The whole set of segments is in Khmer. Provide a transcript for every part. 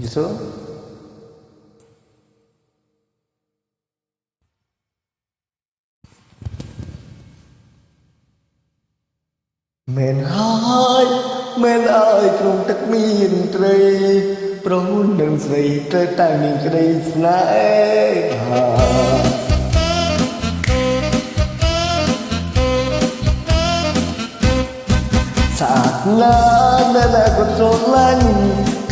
យល់ មែនហើយមែនអើយក្នុងទឹកមានត្រីប្រុសនឹងស្រីត្រូវតែមានក្តីស្នេហាសាទណាដែលក៏ស្រឡាញ់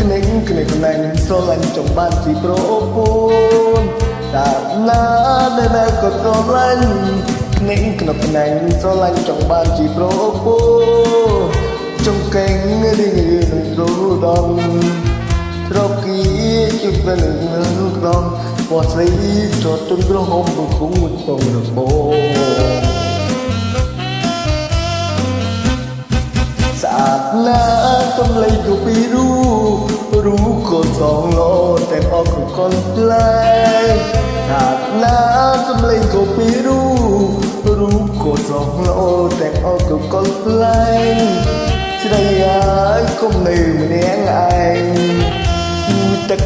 គ្នេញគ្នេញខ្លាំងស្រឡាញ់ចង់បានជាប្រពន្ធសាទណាដែលក៏ស្រឡាញ់គ្នេញខ្នប់ខ្លាំងស្រឡាញ់ចង់បានជាប្រពន្ធចង់កេងរីងនឹងទ្រដំត្រគីជិះទៅនឹងក្រំពណ៌ស្រីត្រទុនក្រហមបង្គំមួយពងរបោស្អាតណាស់សំឡេងក៏ពីរូក៏សងលោតែអកកលផ្លែស្អាតណាស់សំឡេងក៏ពីរូក៏សងលោតែអកកលផ្លែស្រីអើយគុំនៅម្នាក់ឯងទឹក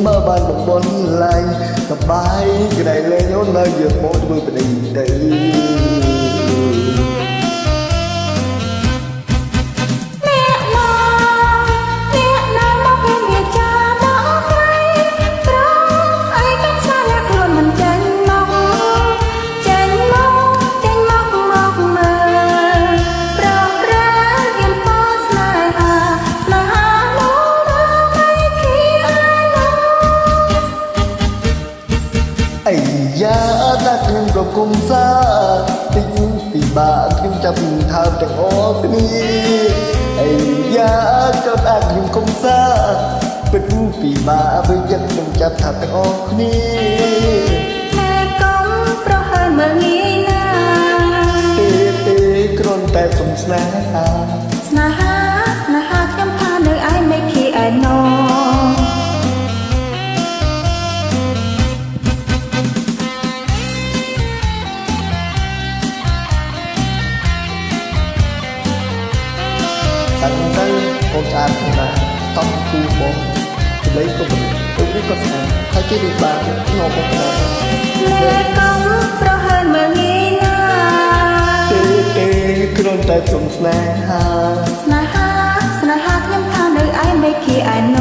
បើបានតំបន់ឡាញសបាយក្ដីលេងអូននៅយកមកធ្វើប្តីទៅអីយ៉ាតាខ្ញុំក៏គុំសាតិចពីបាក់ខ្ញុំចាប់ថើបទាំងអស់គ្នាអីយ៉ាក៏អាចខ្ញុំគុំសាពិតពីបាក់វិញចិត្តខ្ញុំចាប់ថើបទាំងអស់គ្នាតែកុំប្រហើនមើលងាយណាទេគ្រាន់តែសុំស្នេហាខ្ញុំថានៅឯ make it I knowตั้งแต่ผมจะอ่านมาต้องคูผมจะlấyก็เป็นtôi biết có sao thay cái việc bà ngồi một ngày lẽ công pro hơn mà nghĩ na tê kron tay sum snaha ខ្ញុំថានៅឯ make it I know